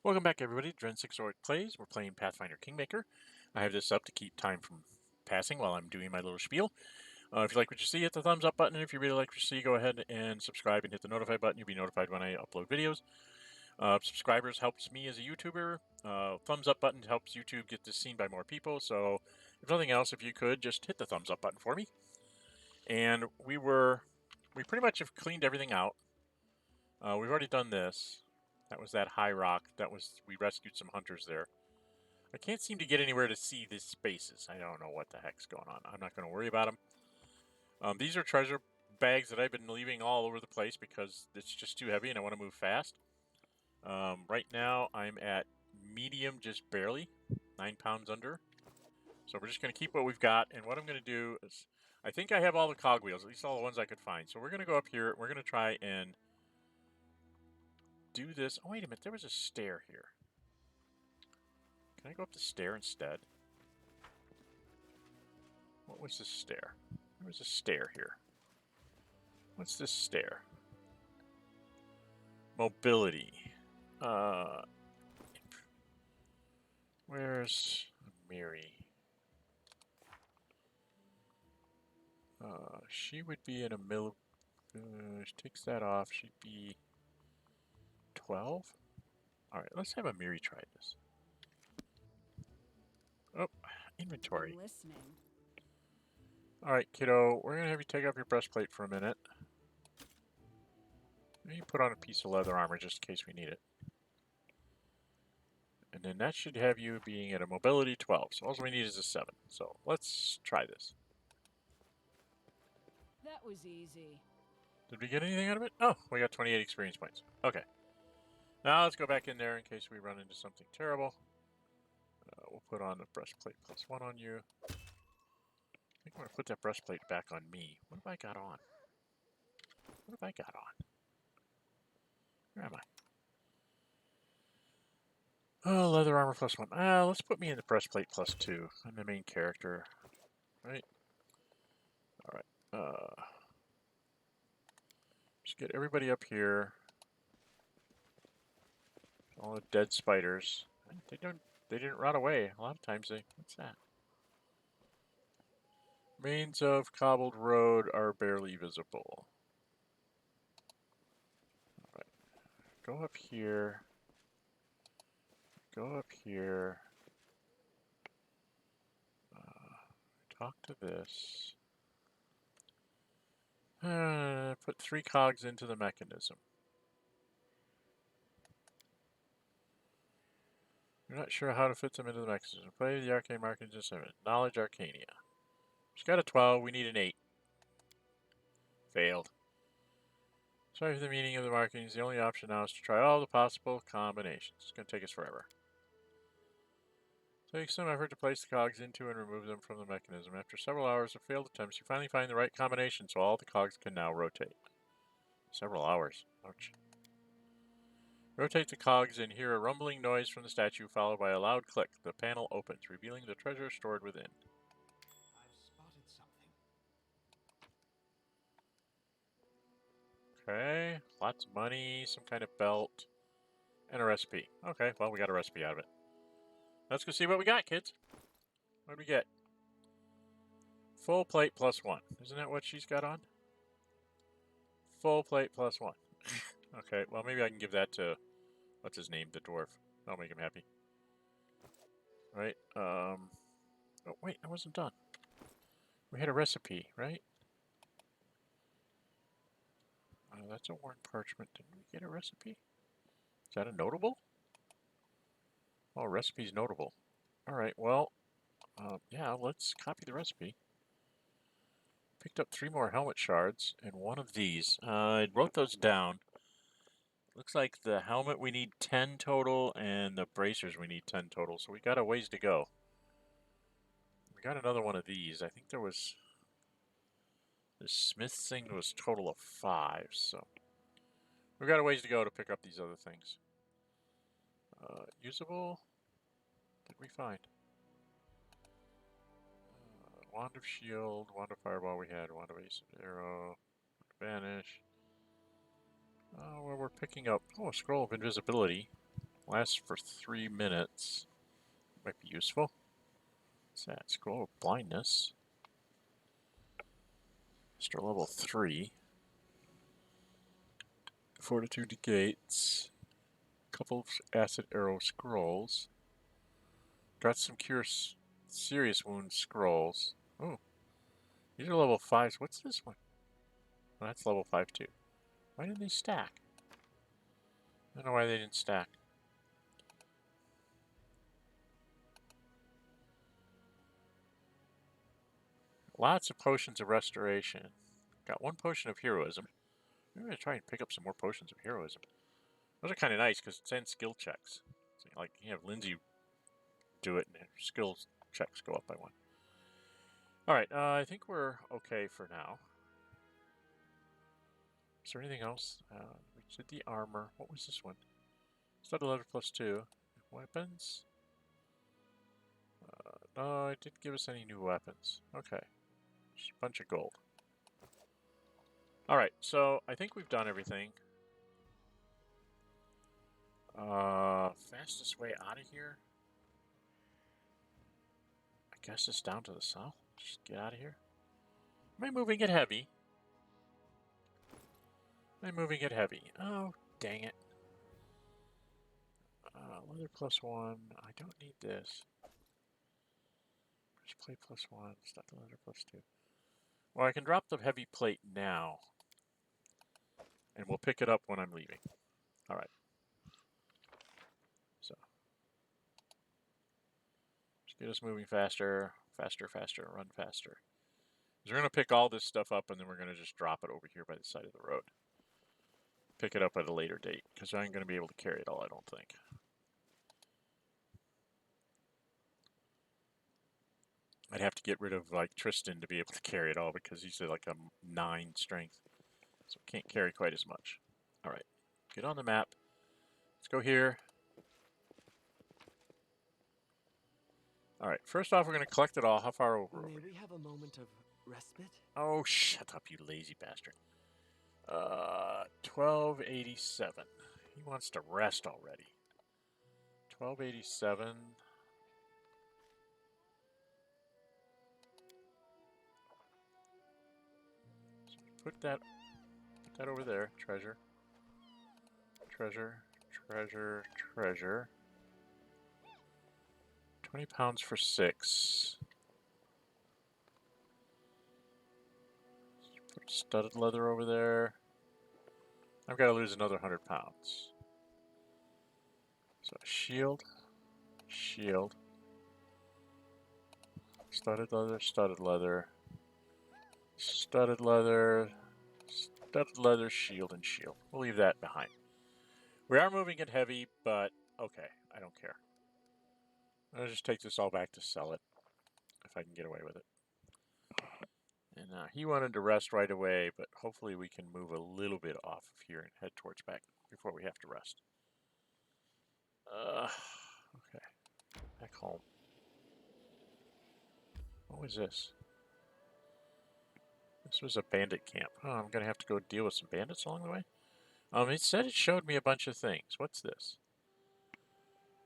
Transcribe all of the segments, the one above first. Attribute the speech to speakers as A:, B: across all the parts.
A: Welcome back, everybody. Dren608 plays. We're playing Pathfinder Kingmaker. I have this up to keep time from passing while I'm doing my little spiel. If you like what you see, hit the thumbs up button. If you really like what you see, go ahead and subscribe and hit the notify button. You'll be notified when I upload videos. Subscribers helps me as a YouTuber. Thumbs up button helps YouTube get this seen by more people. So, if nothing else, if you could just hit the thumbs up button for me. And we pretty much have cleaned everything out. We've already done this. That was that high rock. We rescued some hunters there. I can't seem to get anywhere to see these spaces. I don't know what the heck's going on. I'm not going to worry about them. These are treasure bags that I've been leaving all over the place because it's just too heavy and I want to move fast. Right now I'm at medium, just barely, 9 pounds under. So we're just going to keep what we've got. And what I'm going to do is, I think I have all the cogwheels, at least all the ones I could find. So we're going to go up here. We're going to try and do this. Oh, wait a minute. There was a stair here. Can I go up the stair instead? What was this stair? There was a stair here. What's this stair? Mobility. Where's Miri? She would be in a she takes that off. She'd be 12? Alright, let's have a Miri try this. Oh, inventory.
B: Listening.
A: Alright, kiddo, we're going to have you take off your breastplate for a minute. Maybe put on a piece of leather armor just in case we need it. And then that should have you being at a mobility 12. So all we need is a 7. So let's try this.
B: That was easy.
A: Did we get anything out of it? Oh, we got 28 experience points. Okay. Now let's go back in there in case we run into something terrible. We'll put on the breastplate +1 on you. I think I'm going to put that breastplate back on me. What have I got on? What have I got on? Where am I? Oh, leather armor +1. Let's put me in the breastplate +2. I'm the main character. Right? Alright. Just get everybody up here. All the dead spiders. They didn't run away. A lot of times what's that? Remains of cobbled road are barely visible. Alright. Go up here. Go up here. Talk to this. Put 3 cogs into the mechanism. You're not sure how to fit them into the mechanism. Play the arcane market just a minute. Knowledge Arcania. She's got a 12. We need an 8. Failed. Sorry for the meaning of the markings. The only option now is to try all the possible combinations. It's going to take us forever. Take some effort to place the cogs into and remove them from the mechanism. After several hours of failed attempts, you finally find the right combination, so all the cogs can now rotate. Several hours. Ouch. Rotate the cogs and hear a rumbling noise from the statue, followed by a loud click. The panel opens, revealing the treasure stored within.
C: I've spotted something.
A: Okay, lots of money, some kind of belt, and a recipe. Okay, well, we got a recipe out of it. Let's go see what we got, kids. What do we get? Full plate +1. Isn't that what she's got on? Full plate +1. Okay, well, maybe I can give that to, what's his name, the dwarf. That'll make him happy. Right, oh, wait, I wasn't done. We had a recipe, right? That's a worn parchment. Didn't we get a recipe? Is that a notable? Oh, recipe's notable. Alright, well, yeah, let's copy the recipe. Picked up 3 more helmet shards and 1 of these. I wrote those down. Looks like the helmet we need 10 total and the bracers we need 10 total, so we got a ways to go. We got another one of these. I think there was... The smith's thing was total of 5, so... We've got a ways to go to pick up these other things. Usable? What did we find? Wand of Shield, Wand of Fireball we had, Wand of Ace of Arrow, Wand of Vanish. Well, we're picking up... Oh, a Scroll of Invisibility. Lasts for 3 minutes. Might be useful. What's that? Scroll of blindness. Extra level 3. Fortitude negates. Couple of acid arrow scrolls. Got some cure serious wound scrolls. Oh, these are level 5s. What's this one? Oh, that's level 5 too. Why didn't they stack? I don't know why they didn't stack. Lots of potions of restoration. Got 1 potion of heroism. I'm going to try and pick up some more potions of heroism. Those are kind of nice because it's in skill checks. So, like, you have Lindsay do it and her skills checks go up by 1. Alright, I think we're okay for now. Is there anything else? We did the armor. What was this one? Studded leather +2. Weapons? No, it didn't give us any new weapons. Okay. Just a bunch of gold. Alright, so I think we've done everything. Fastest way out of here? I guess it's down to the south. Just get out of here. Am I moving it heavy? Am I moving it heavy? Oh, dang it. Leather +1. I don't need this. Breastplate +1. Stuff the leather +2. Well, I can drop the heavy plate now. And we'll pick it up when I'm leaving. Alright. So. Just get us moving faster. Faster, faster. Run faster. We're going to pick all this stuff up and then we're going to just drop it over here by the side of the road. Pick it up at a later date. Because I ain't going to be able to carry it all, I don't think. I'd have to get rid of, like, Tristan to be able to carry it all because he's like a 9 strength. So can't carry quite as much. Alright. Get on the map. Let's go here. Alright, first off, we're going to collect it all. How far over?
B: May we have a moment of respite?
A: Oh, shut up, you lazy bastard. 1287. He wants to rest already. 1287. So put that over there. Treasure. Treasure. Treasure. Treasure. 20 pounds for 6. Put studded leather over there. I've got to lose another 100 pounds. So shield. Shield. Studded leather. Studded leather. Studded leather. Studded leather. Shield and shield. We'll leave that behind. We are moving it heavy, but okay. I don't care. I'll just take this all back to sell it. If I can get away with it. And he wanted to rest right away, but hopefully we can move a little bit off of here and head towards back before we have to rest. Okay. Back home. What was this? This was a bandit camp. Oh, I'm going to have to go deal with some bandits along the way? It said it showed me a bunch of things. What's this?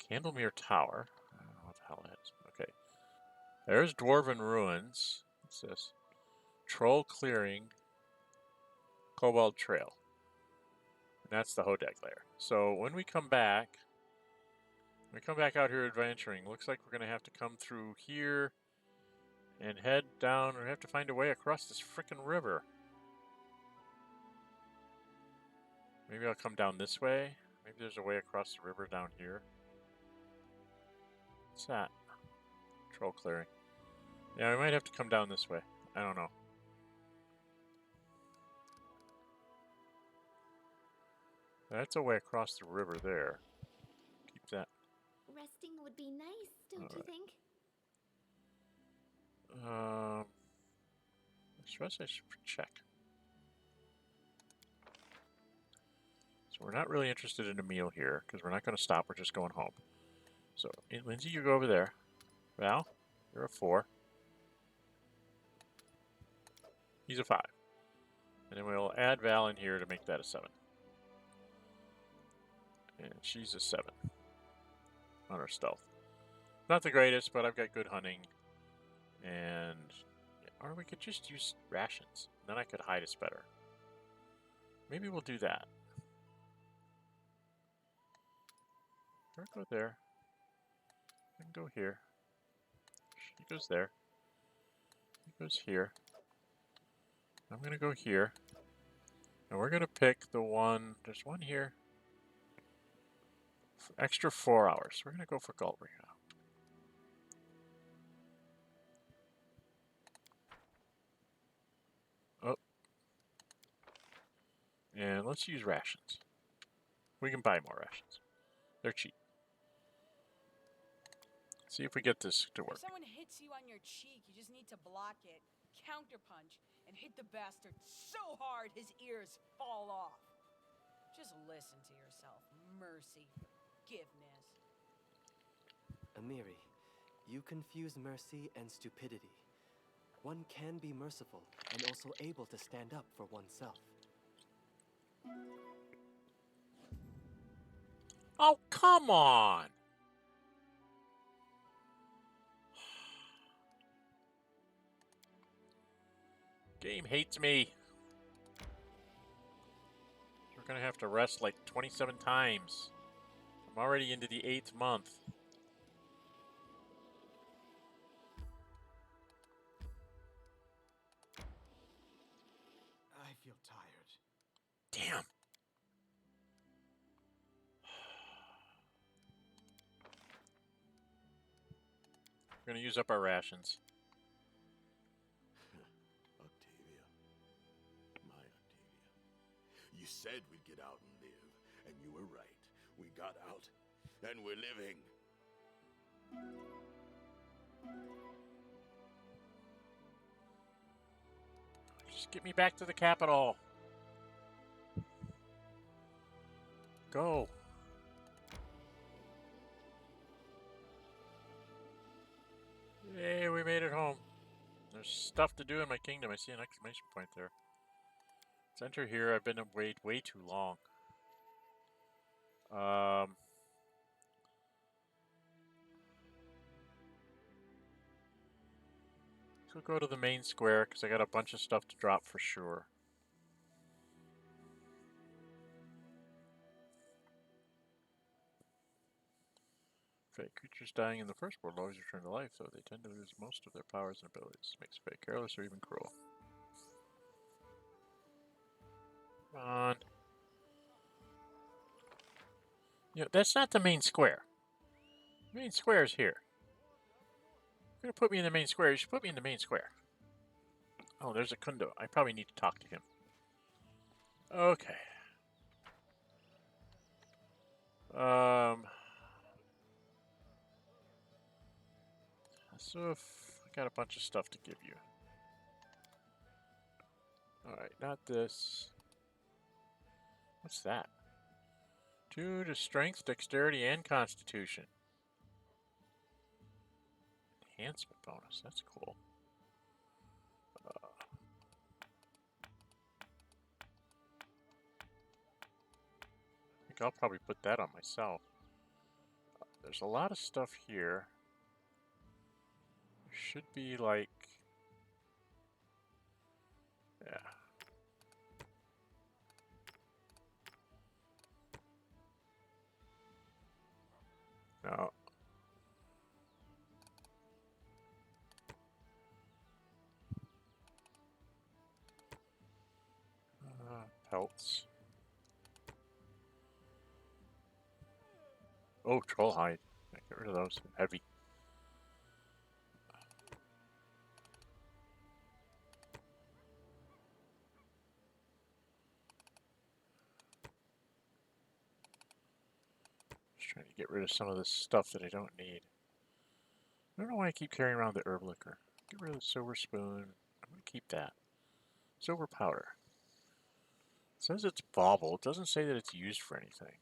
A: Candlemere Tower. I don't know what the hell that is. Okay. There's Dwarven Ruins. What's this? Troll Clearing. Cobalt Trail. And that's the Hodag lair. So when we come back out here adventuring, looks like we're going to have to come through here and head down. We have to find a way across this frickin' river. Maybe I'll come down this way. Maybe there's a way across the river down here. What's that? Troll clearing. Yeah, we might have to come down this way. I don't know. That's a way across the river there. Keep that.
D: Resting would be nice, don't you think?
A: I suppose I should check. So we're not really interested in a meal here because we're not going to stop. We're just going home. So, Lindsay, you go over there. Val, you're a 4. He's a 5. And then we'll add Val in here to make that a 7. And she's a 7. on our stealth. Not the greatest, but I've got good hunting. And... Or we could just use rations. Then I could hide us better. Maybe we'll do that. Or go there. And go here. He goes there. He goes here. I'm gonna go here. And we're gonna pick the one... There's one here. Extra 4 hours. We're gonna go for Galtbringer now. Oh. And let's use rations. We can buy more rations. They're cheap. See if we get this to work.
E: If someone hits you on your cheek, you just need to block it, counterpunch, and hit the bastard so hard his ears fall off. Just listen to yourself. Mercy. Forgiveness.
B: Amiri, you confuse mercy and stupidity. One can be merciful and also able to stand up for oneself.
A: Oh, come on! Game hates me. We're gonna have to rest like 27 times. I'm already into the 8th month.
C: I feel tired.
A: Damn. We're gonna use up our rations.
F: Octavia. My Octavia. You said we'd get out and live, and you were right. We got out, and we're living.
A: Just get me back to the capital. Go. Yay, we made it home. There's stuff to do in my kingdom. I see an exclamation point there. Let's enter here. I've been away way too long. So go to the main square because I got a bunch of stuff to drop for sure. Fake creatures dying in the first world always return to life, though they tend to lose most of their powers and abilities. Makes Fake careless or even cruel. Come on. You know, that's not the main square. The main square is here. If you're gonna put me in the main square, you should put me in the main square. Oh, there's a Kundo. I probably need to talk to him. Okay. So if I got a bunch of stuff to give you. Alright, not this. What's that? 2 to strength, dexterity, and constitution. Enhancement bonus, that's cool. I think I'll probably put that on myself. There's a lot of stuff here. There should be like... Yeah. No. Pelts. Oh, troll hide. Get rid of those. Heavy. Just trying to get rid of some of this stuff that I don't need. I don't know why I keep carrying around the herb liquor. Get rid of the silver spoon. I'm going to keep that. Silver powder. It says it's bauble. It doesn't say that it's used for anything.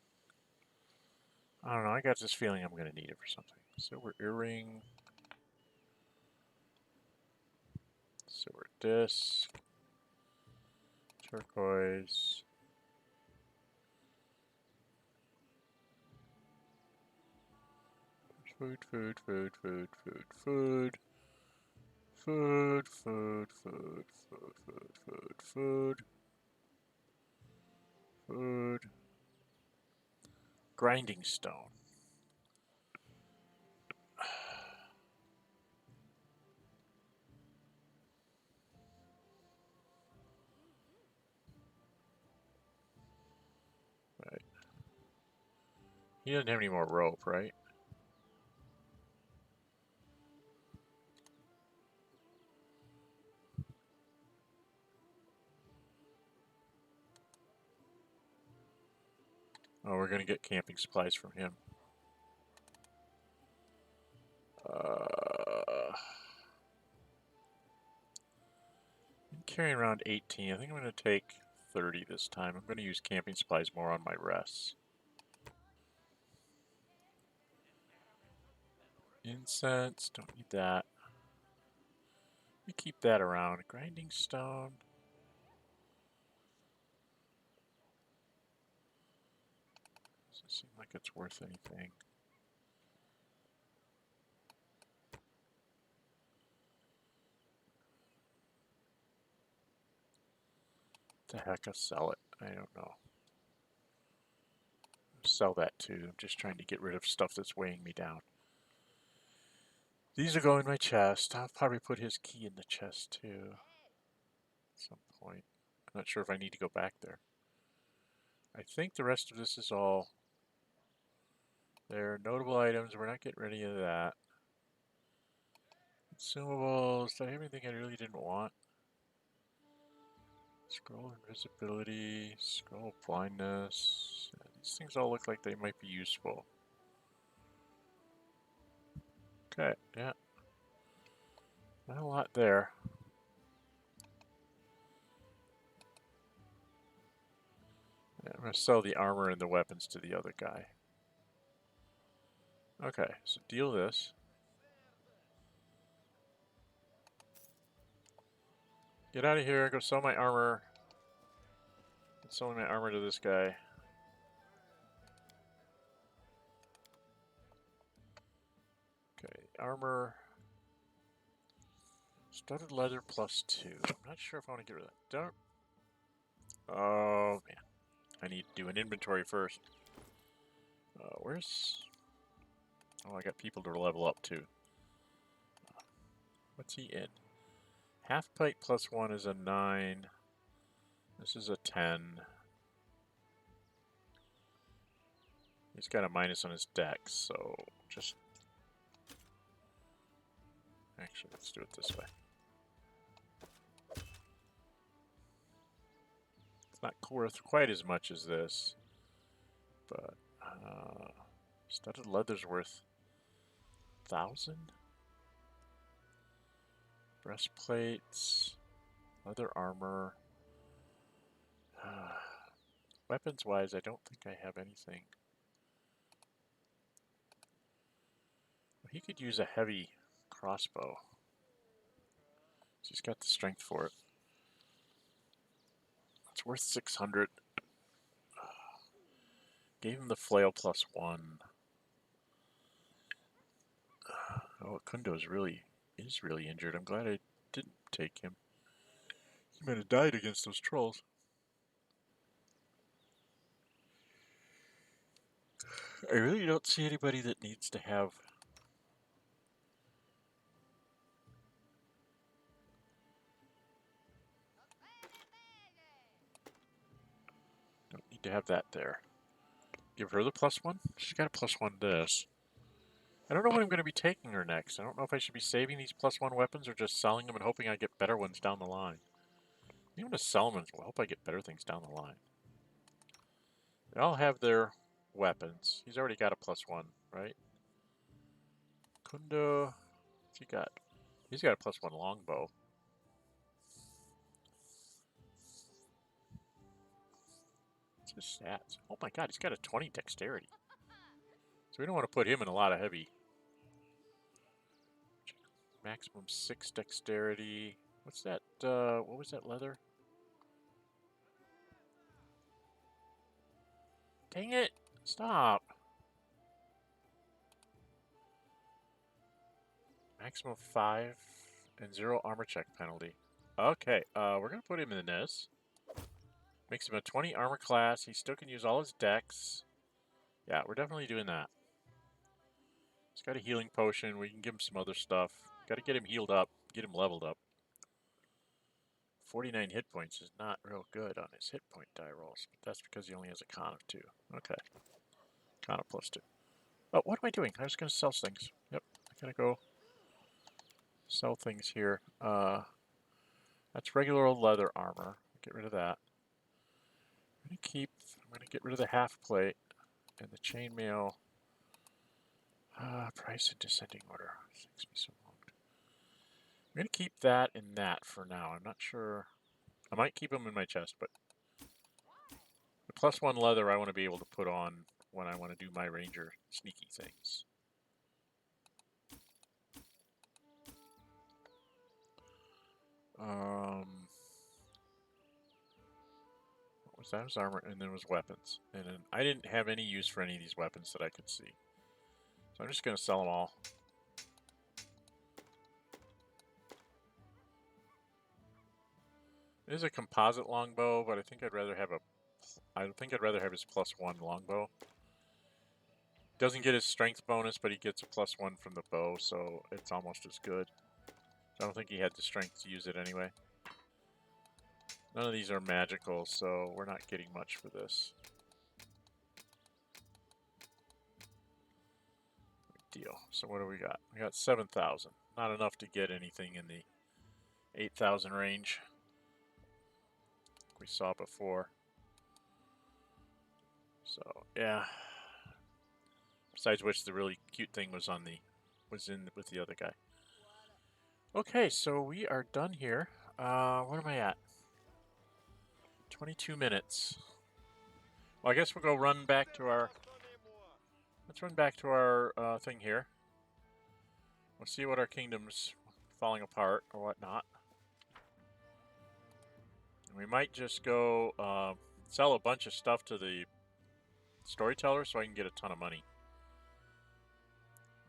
A: I don't know. I got this feeling I'm going to need it for something. Silver earring. Silver disc. Turquoise. Food, food, food, food, food, food. Food, food, food, food, food, food, food. Food. Grinding stone. Right. He doesn't have any more rope, right? Oh, we're gonna get camping supplies from him. I'm carrying around 18. I think I'm gonna take 30 this time. I'm gonna use camping supplies more on my rests. Incense, don't need that. We keep that around. Grinding stone. Doesn't seem like it's worth anything. The heck, I'll sell it. I don't know. Sell that too. I'm just trying to get rid of stuff that's weighing me down. These will go in my chest. I'll probably put his key in the chest too. At some point. I'm not sure if I need to go back there. I think the rest of this is all there. Notable items. We're not getting rid of any of that. Consumables. Did I have anything I really didn't want? Scroll invisibility. Scroll blindness. Yeah, these things all look like they might be useful. Okay, yeah. Not a lot there. Yeah, I'm going to sell the armor and the weapons to the other guy. Okay, so deal this. Get out of here, go sell my armor. I'm selling my armor to this guy. Okay, armor. Studded leather +2. I'm not sure if I want to get rid of that. Don't. Oh, man. I need to do an inventory first. Where's... Oh, I got people to level up too. What's he in? Half pipe +1 is a 9. This is a 10. He's got a minus on his dex, so just... Actually, let's do it this way. It's not worth quite as much as this, but studded leather's worth 1,000. Breastplates, leather armor. Weapons-wise, I don't think I have anything. He could use a heavy crossbow. He's got the strength for it. It's worth 600. Gave him the flail +1. Oh, Kundo is really injured. I'm glad I didn't take him. He might have died against those trolls. I really don't see anybody that needs to have... Don't need to have that there. Give her the +1? She's got a +1 to this. I don't know what I'm going to be taking her next. I don't know if I should be saving these +1 weapons or just selling them and hoping I get better ones down the line. I'm going to sell them and hope I get better things down the line. They all have their weapons. He's already got a +1, right? Kundo, what's he got? He's got a +1 longbow. What's his stats? Oh my god, he's got a 20 dexterity. So we don't want to put him in a lot of heavy. Maximum 6 dexterity. What's that? What was that leather? Dang it! Stop! Maximum 5 and 0 armor check penalty. Okay, we're gonna put him in this. Makes him a 20 armor class. He still can use all his dex. Yeah, we're definitely doing that. He's got a healing potion. We can give him some other stuff. Got to get him healed up, get him leveled up. 49 hit points is not real good on his hit point die rolls, but that's because he only has a con of 2. Okay. Con of +2. Oh, what am I doing? I was going to sell things. Yep, I gotta go sell things here. That's regular old leather armor. Get rid of that. I'm gonna get rid of the half plate and the chainmail. Price in descending order. Takes me so long. I'm gonna keep that and that for now. I'm not sure. I might keep them in my chest, but the +1 leather I want to be able to put on when I want to do my ranger sneaky things. What was that? It was armor, and then it was weapons. And then I didn't have any use for any of these weapons that I could see. So I'm just gonna sell them all. It is a composite longbow, but I think I'd rather have his +1 longbow. Doesn't get his strength bonus, but he gets a +1 from the bow, so it's almost as good. I don't think he had the strength to use it anyway. None of these are magical, so we're not getting much for this. Deal. So what do we got? We got 7,000. Not enough to get anything in the 8,000 range. Like we saw before. So yeah. Besides which, the really cute thing was with the other guy. Okay, so we are done here. What am I at? 22 minutes. Well, I guess we'll go run back to our... Let's run back to our thing here. We'll see what our kingdom's falling apart or whatnot. And we might just go sell a bunch of stuff to the storyteller so I can get a ton of money.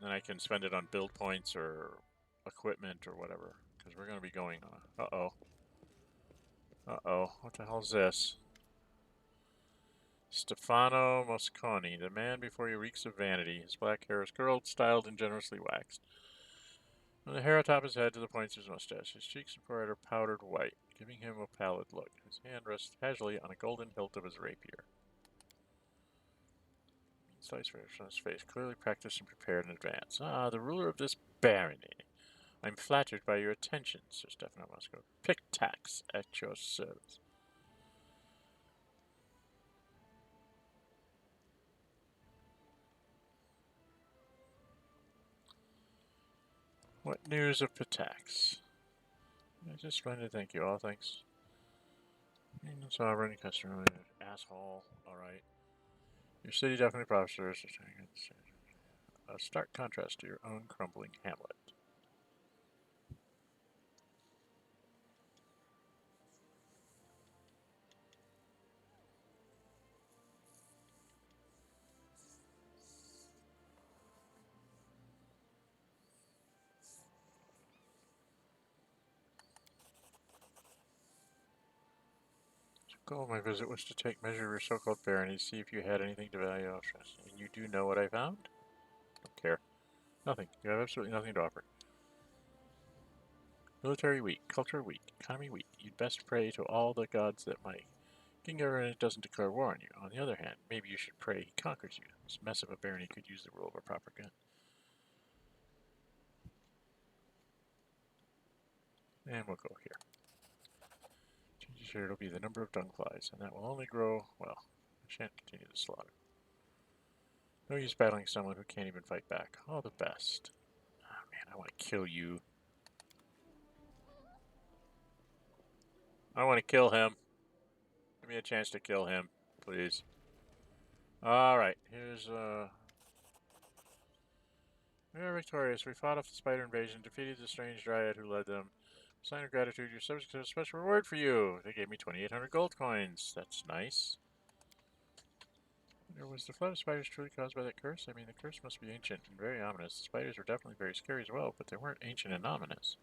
A: Then I can spend it on build points or equipment or whatever. Because we're going to be going on... Uh-oh. Uh-oh. What the hell is this? Stefano Mosconi, the man before you reeks of vanity. His black hair is curled, styled, and generously waxed. From the hair atop his head to the points of his mustache, his cheeks and forehead are powdered white, giving him a pallid look. His hand rests casually on a golden hilt of his rapier. Slice from his face, clearly practiced and prepared in advance. Ah, the ruler of this barony. I'm flattered by your attention, Sir Stefano Mosconi. Pick tax at your service. What news of Pitax? Just splendid, thank you. All thanks. Sovereign customer, asshole. Alright. Your city definitely prospers. A stark contrast to your own crumbling hamlet. Goal of my visit was to take measure of your so-called barony, see if you had anything to value. And you do know what I found? Don't care. Nothing. You have absolutely nothing to offer. Military weak, culture weak, economy weak. You'd best pray to all the gods that my Kingmaker doesn't declare war on you. On the other hand, maybe you should pray he conquers you. This mess of a barony could use the rule of a proper gun. And we'll go here. Changes here, it'll be the number of dung flies, and that will only grow, well, I shan't continue the slaughter. No use battling someone who can't even fight back. All the best. Oh man, I want to kill you. I want to kill him. Give me a chance to kill him, please. Alright, here's, we are victorious. We fought off the spider invasion, defeated the strange dryad who led them. Sign of gratitude, your subjects have a special reward for you. They gave me 2,800 gold coins. That's nice. Or was the flood of spiders truly caused by that curse? I mean, the curse must be ancient and very ominous. The spiders were definitely very scary as well, but they weren't ancient and ominous.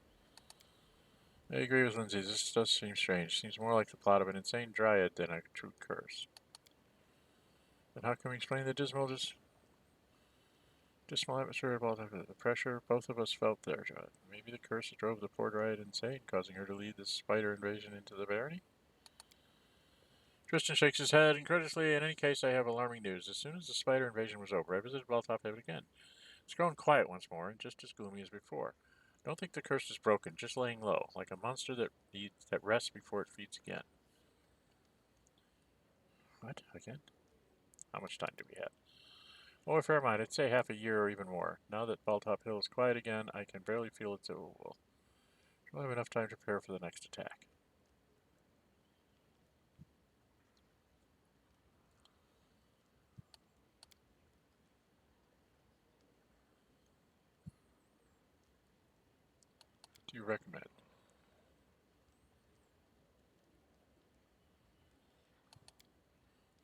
A: I agree with Lindsay. This does seem strange. Seems more like the plot of an insane dryad than a true curse. Then how can we explain the dismal atmosphere of all the pressure both of us felt there, John? Maybe the curse drove the poor dryad insane, causing her to lead this spider invasion into the barony? Tristan shakes his head incredulously. In any case, I have alarming news. As soon as the spider invasion was over, I visited Balltop Haven again. It's grown quiet once more, and just as gloomy as before. I don't think the curse is broken, just laying low, like a monster that rests before it feeds again. What? Again? How much time do we have? Oh, a fair amount. I'd say half a year or even more. Now that Balltop Hill is quiet again, I can barely feel its overwhelm. We'll have enough time to prepare for the next attack. What do you recommend?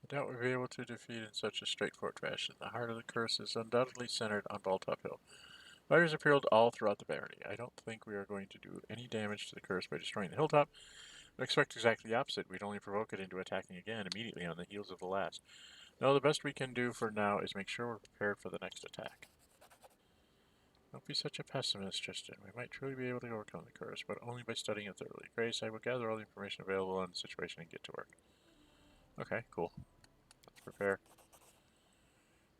A: I doubt we'll be able to defeat in such a straightforward fashion. The heart of the curse is undoubtedly centered on Balltop Hill. Fires appeared all throughout the barony. I don't think we are going to do any damage to the curse by destroying the hilltop. I expect exactly the opposite. We'd only provoke it into attacking again immediately on the heels of the last. No, the best we can do for now is make sure we're prepared for the next attack. Don't be such a pessimist, Tristan. We might truly be able to overcome the curse, but only by studying it thoroughly. Grace, I will gather all the information available on the situation and get to work. Okay, cool. Let's prepare.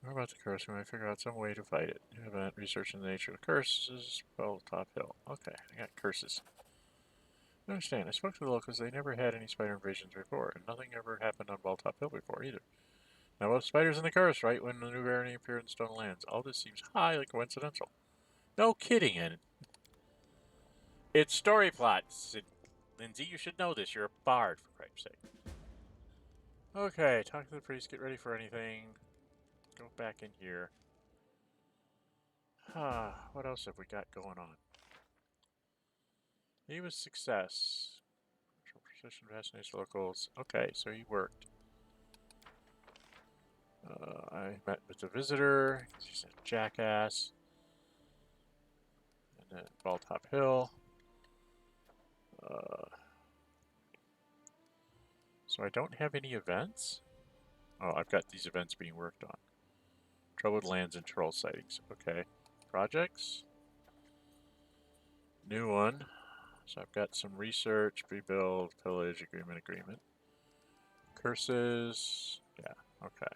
A: More about the curse. We might figure out some way to fight it. New event, researching the nature of the curses. Well, top hill. Okay, I got curses. I understand. I spoke to the locals. They never had any spider invasions before, and nothing ever happened on Balltop Hill before either. Now, both spiders and the curse, right when the new barony appeared in Stone Lands. All this seems highly coincidental. No kidding, and it's story plots. Lindsay, you should know this. You're a bard, for Christ's sake. Okay, talk to the priest. Get ready for anything. Go back in here. What else have we got going on? He was success. Precision fascinates locals. Okay, so he worked. I met with the visitor. He's a jackass. And then Balltop Hill. So I don't have any events? Oh, I've got these events being worked on. Troubled lands and troll sightings. Okay. Projects. New one. So I've got some research, rebuild, pillage, agreement. Curses. Yeah, okay.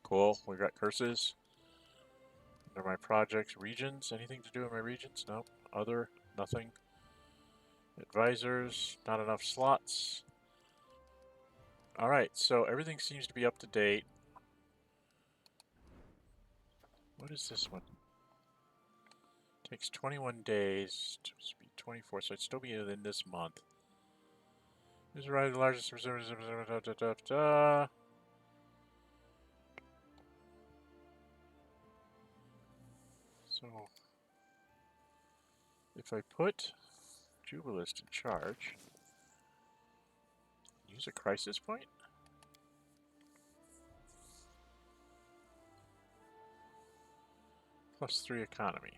A: Cool. We got curses. Under my projects, regions. Anything to do with my regions? Nope. Other. Nothing. Advisors. Not enough slots. Alright, so everything seems to be up to date. What is this one? Takes 21 days to be 24, so it'd still be within this month. This is right, the largest reserve. So, if I put Jubilist in charge, use a crisis point? +3 economy.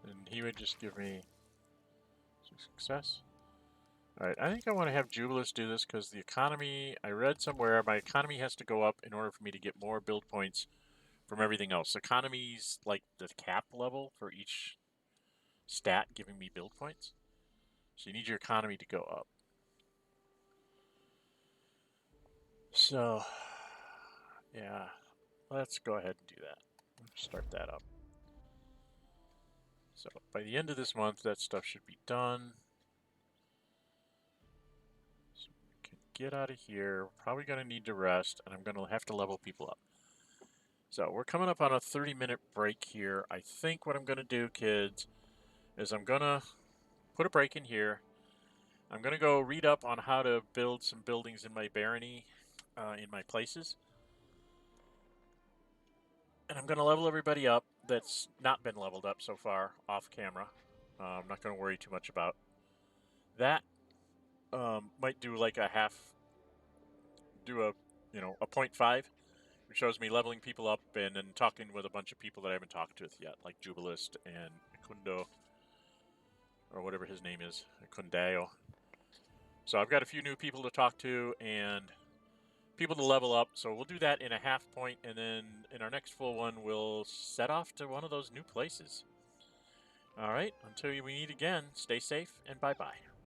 A: And he would just give me success. Alright, I think I want to have Jubilist do this because the economy, I read somewhere, my economy has to go up in order for me to get more build points from everything else. Economy's like the cap level for each stat giving me build points. So you need your economy to go up. So, yeah, let's go ahead and do that. Start that up. So by the end of this month, that stuff should be done. So we can get out of here. We're probably going to need to rest, and I'm going to have to level people up. So we're coming up on a 30-minute break here. I think what I'm going to do, kids, is I'm going to put a break in here. I'm going to go read up on how to build some buildings in my barony, in my places. And I'm going to level everybody up that's not been leveled up so far off camera. I'm not going to worry too much about that. might do like a half, do a, a 0.5, which shows me leveling people up and then talking with a bunch of people that I haven't talked with yet, like Jubilist and Kundo, or whatever his name is, Kundao. So I've got a few new people to talk to and people to level up. So we'll do that in a half point, and then in our next full one, we'll set off to one of those new places. All right, until we meet again, stay safe and bye-bye.